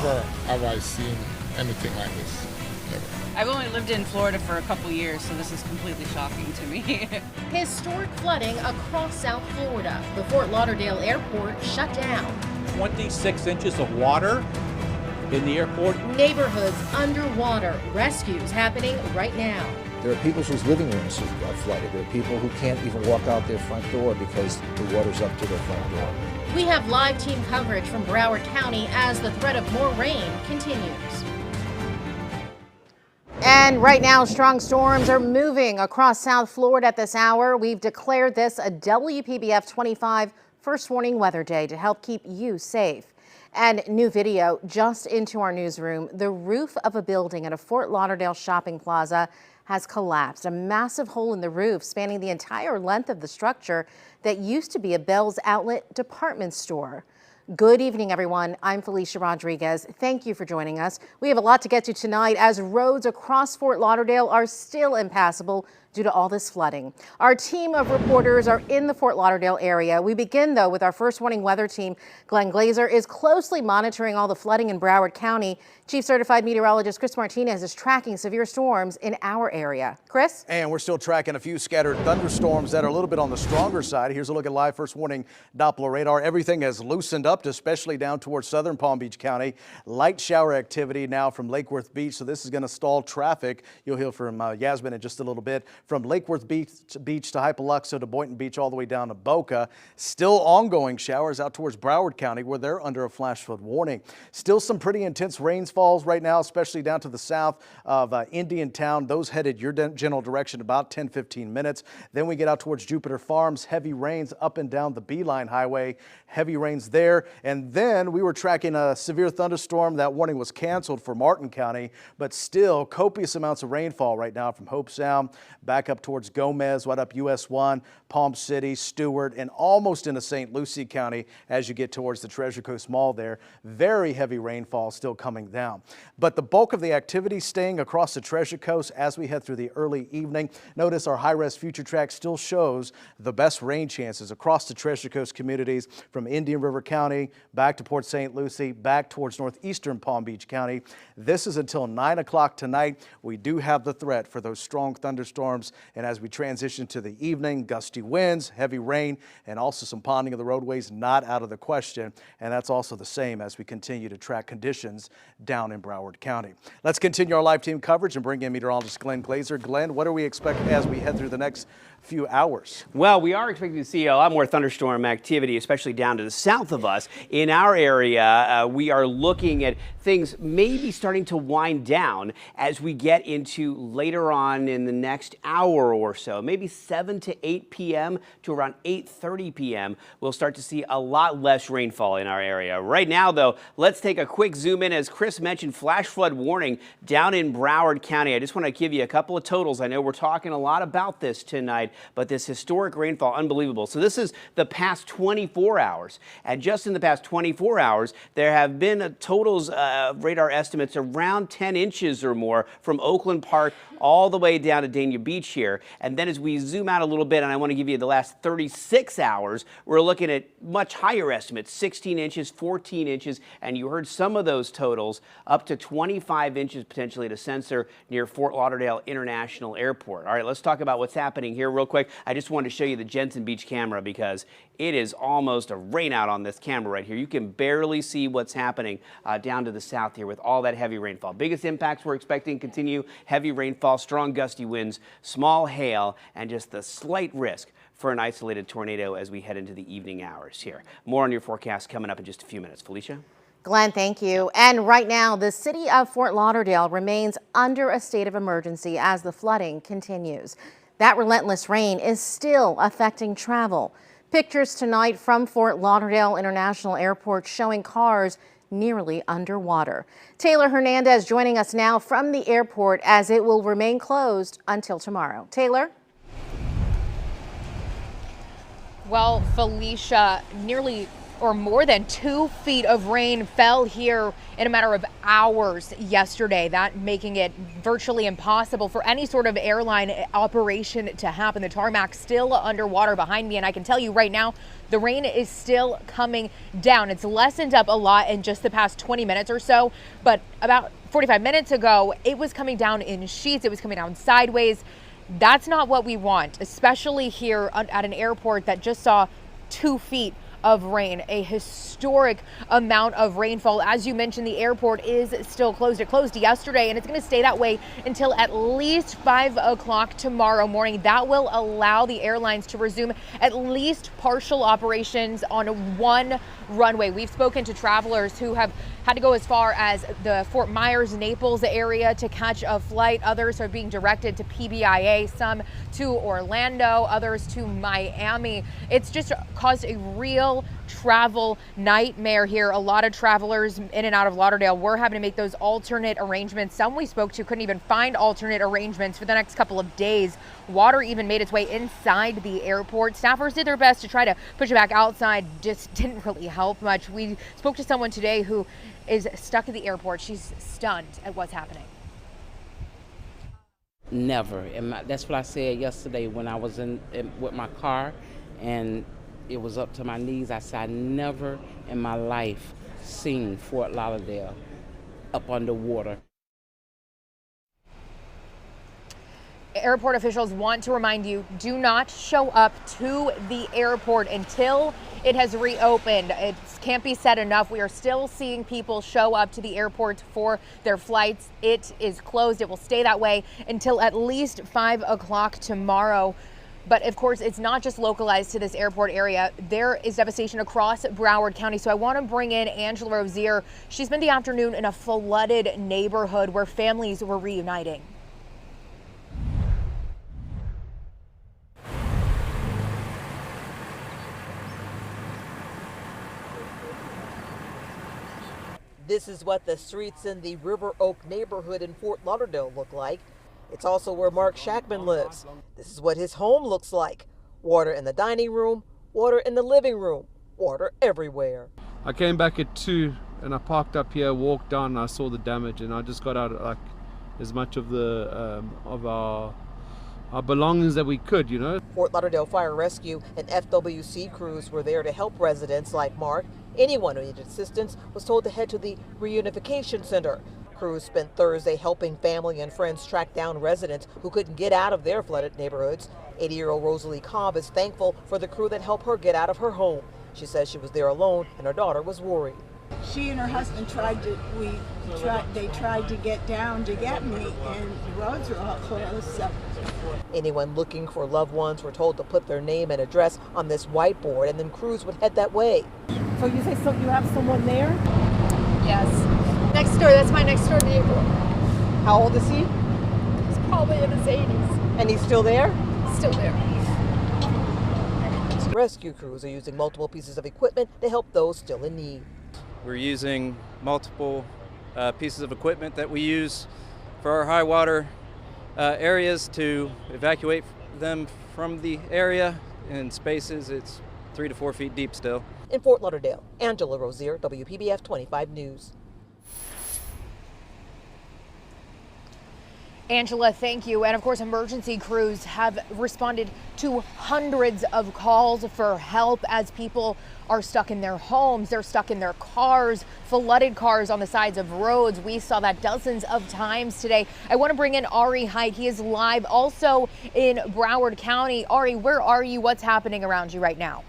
Never have I seen anything like this. Never. I've only lived in Florida for a couple years, so this is completely shocking to me. Historic flooding across South Florida. The Fort Lauderdale airport shut down. 26 inches of water in the airport. Neighborhoods underwater. Rescues happening right now. There are people whose living rooms are flooded. There are people who can't even walk out their front door because the water's up to their front door. We have live team coverage from Broward County as the threat of more rain continues. And right now, strong storms are moving across South Florida at this hour. We've declared this a WPBF 25 first warning weather day to help keep you safe. And new video just into our newsroom. The roof of a building at a Fort Lauderdale shopping plaza has collapsed. A massive hole in the roof spanning the entire length of the structure that used to be a Bell's Outlet department store. Good evening, everyone. I'm Felicia Rodriguez. Thank you for joining us. We have a lot to get to tonight as roads across Fort Lauderdale are still impassable due to all this flooding. Our team of reporters are in the Fort Lauderdale area. We begin, though, with our first warning weather team. Glenn Glazer is closely monitoring all the flooding in Broward County. Chief Certified Meteorologist Chris Martinez is tracking severe storms in our area. Chris? And we're still tracking a few scattered thunderstorms that are a little bit on the stronger side. Here's a look at live first warning Doppler radar. Everything has loosened up, especially down towards southern Palm Beach County. Light shower activity now from Lake Worth Beach, so this is going to stall traffic. You'll hear from Yasmin in just a little bit. From Lake Worth Beach to Hypoluxo to Boynton Beach all the way down to Boca. Still ongoing showers out towards Broward County where they're under a flash flood warning. Still some pretty intense rainfalls right now, especially down to the south of Indiantown. Those headed your general direction about 10-15 minutes. Then we get out towards Jupiter Farms. Heavy rains up and down the Beeline Highway. Heavy rains there. And then we were tracking a severe thunderstorm. That warning was canceled for Martin County, but still copious amounts of rainfall right now from Hope Sound back up towards Gomez, right up US 1, Palm City, Stewart, and almost into St. Lucie County as you get towards the Treasure Coast Mall there. Very heavy rainfall still coming down. But the bulk of the activity staying across the Treasure Coast as we head through the early evening. Notice our high-res future track still shows the best rain chances across the Treasure Coast communities from Indian River County back to Port St. Lucie, back towards northeastern Palm Beach County. This is until 9 o'clock tonight. We do have the threat for those strong thunderstorms. And as we transition to the evening, gusty winds, heavy rain, and also some ponding of the roadways not out of the question. And that's also the same as we continue to track conditions down in Broward County. Let's continue our live team coverage and bring in meteorologist Glenn Glazer. Glenn, what do we expect as we head through the next few hours? Well, we are expecting to see a lot more thunderstorm activity, especially down to the south of us. In our area, we are looking at things maybe starting to wind down as we get into later on in the next hour or so, maybe 7 to 8 p.m. to around 8:30 p.m. We'll start to see a lot less rainfall in our area. Right now, though, let's take a quick zoom in. As Chris mentioned, flash flood warning down in Broward County. I just want to give you a couple of totals. I know we're talking a lot about this tonight, but this historic rainfall, unbelievable. So this is the past 24 hours. And just in the past 24 hours, there have been totals, radar estimates around 10 inches or more from Oakland Park all the way down to Dania Beach here. And then as we zoom out a little bit, and I want to give you the last 36 hours, we're looking at much higher estimates, 16 inches, 14 inches, and you heard some of those totals, up to 25 inches potentially to Sensor near Fort Lauderdale International Airport. All right, let's talk about what's happening here real quick. I just wanted to show you the Jensen Beach camera because it is almost a rainout on this camera right here. You can barely see what's happening down to the south here with all that heavy rainfall. Biggest impacts we're expecting continue: heavy rainfall, strong gusty winds, small hail, and just the slight risk for an isolated tornado as we head into the evening hours here. More on your forecast coming up in just a few minutes. Felicia? Glenn, thank you. And right now, the city of Fort Lauderdale remains under a state of emergency as the flooding continues. That relentless rain is still affecting travel. Pictures tonight from Fort Lauderdale International Airport showing cars nearly underwater. Taylor Hernandez joining us now from the airport as it will remain closed until tomorrow. Taylor? Well, Felicia, nearly or more than 2 feet of rain fell here in a matter of hours yesterday, that making it virtually impossible for any sort of airline operation to happen. The tarmac still underwater behind me, and I can tell you right now, the rain is still coming down. It's lessened up a lot in just the past 20 minutes or so, but about 45 minutes ago, it was coming down in sheets. It was coming down sideways. That's not what we want, especially here at an airport that just saw 2 feet of rain, a historic amount of rainfall. As you mentioned, the airport is still closed. It closed yesterday, and it's going to stay that way until at least 5 o'clock tomorrow morning. That will allow the airlines to resume at least partial operations on one runway. We've spoken to travelers who have had to go as far as the Fort Myers, Naples area to catch a flight. Others are being directed to PBIA, some to Orlando, others to Miami. It's just caused a real travel nightmare here. A lot of travelers in and out of Lauderdale were having to make those alternate arrangements. Some we spoke to couldn't even find alternate arrangements for the next couple of days. Water even made its way inside the airport. Staffers did their best to try to push it back outside, just didn't really help much. We spoke to someone today who is stuck at the airport. She's stunned at what's happening. Never. And that's what I said yesterday when I was in with my car and it was up to my knees. I said, I never in my life seen Fort Lauderdale up underwater. Airport officials want to remind you, do not show up to the airport until it has reopened. It can't be said enough. We are still seeing people show up to the airport for their flights. It is closed. It will stay that way until at least 5 o'clock tomorrow. But of course, it's not just localized to this airport area. There is devastation across Broward County. So I want to bring in Angela Rozier. She spent the afternoon in a flooded neighborhood where families were reuniting. This is what the streets in the River Oak neighborhood in Fort Lauderdale look like. It's also where Mark Shackman lives. This is what his home looks like. Water in the dining room, water in the living room, water everywhere. I came back at 2 and I parked up here, walked down, and I saw the damage, and I just got out like as much of the of our belongings that we could, you know. Fort Lauderdale Fire Rescue and FWC crews were there to help residents like Mark. Anyone who needed assistance was told to head to the reunification center. Crews spent Thursday helping family and friends track down residents who couldn't get out of their flooded neighborhoods. 80-year-old Rosalie Cobb is thankful for the crew that helped her get out of her home. She says she was there alone and her daughter was worried. She and her husband tried to get down to get me, and the roads were all closed. So. Anyone looking for loved ones were told to put their name and address on this whiteboard, and then crews would head that way. So you say you have someone there? Yes. Next door, that's my next door neighbor. How old is he? He's probably in his 80s. And he's still there? Still there. Rescue crews are using multiple pieces of equipment to help those still in need. We're using multiple pieces of equipment that we use for our high water areas to evacuate them from the area. In spaces, it's 3 to 4 feet deep still. In Fort Lauderdale, Angela Rozier, WPBF 25 News. Angela, thank you. And of course, emergency crews have responded to hundreds of calls for help as people are stuck in their homes. They're stuck in their cars, flooded cars on the sides of roads. We saw that dozens of times today. I want to bring in Ari Hike. He is live also in Broward County. Ari, where are you? What's happening around you right now?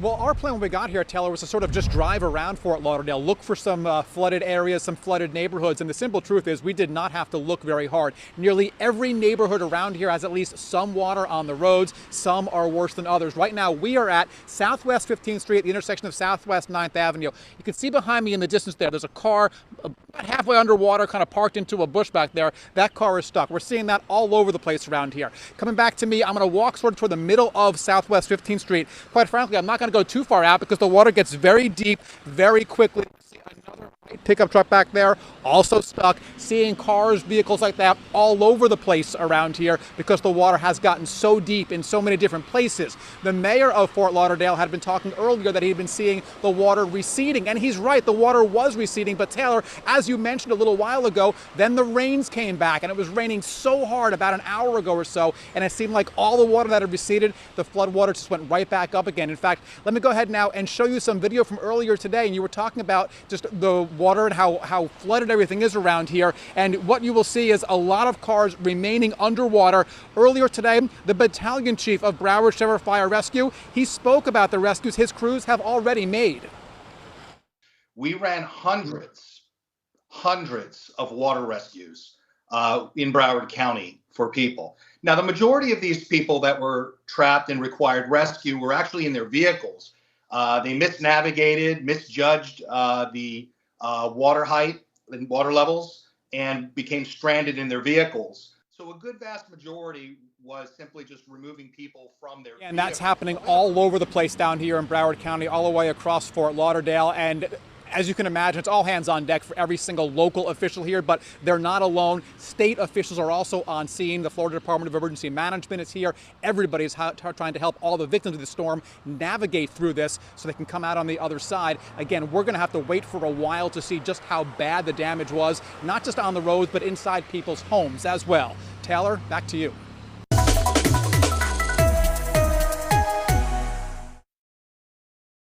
Well, our plan when we got here, Taylor, was to sort of just drive around Fort Lauderdale, look for some flooded areas, some flooded neighborhoods. And the simple truth is we did not have to look very hard. Nearly every neighborhood around here has at least some water on the roads. Some are worse than others. Right now, we are at Southwest 15th Street, at the intersection of Southwest 9th Avenue. You can see behind me in the distance there's a car about halfway underwater, kind of parked into a bush back there. That car is stuck. We're seeing that all over the place around here. Coming back to me, I'm going to walk sort of toward the middle of Southwest 15th Street. Quite frankly, I'm not going to go too far out because the water gets very deep very quickly. See another right pickup truck back there also stuck. Seeing cars, vehicles like that all over the place around here because the water has gotten so deep in so many different places. The mayor of Fort Lauderdale had been talking earlier that he'd been seeing the water receding, and he's right, the water was receding. But Taylor, as you mentioned a little while ago, then the rains came back, and it was raining so hard about an hour ago or so, and it seemed like all the water that had receded, the flood water just went right back up again. In fact, let me go ahead now and show you some video from earlier today, and you were talking about just the water and how flooded everything is around here, and what you will see is a lot of cars remaining underwater. Earlier today, the battalion chief of Broward Sheriff Fire Rescue, he spoke about the rescues his crews have already made. We ran hundreds of water rescues in Broward County for people. Now, the majority of these people that were trapped and required rescue were actually in their vehicles. They misnavigated, misjudged the water height and water levels, and became stranded in their vehicles. So a good vast majority was simply just removing people from their vehicles. And that's happening all over the place down here in Broward County, all the way across Fort Lauderdale. And as you can imagine, it's all hands on deck for every single local official here, but they're not alone. State officials are also on scene. The Florida Department of Emergency Management is here. Everybody is trying to help all the victims of the storm navigate through this so they can come out on the other side. Again, we're going to have to wait for a while to see just how bad the damage was, not just on the roads, but inside people's homes as well. Taylor, back to you.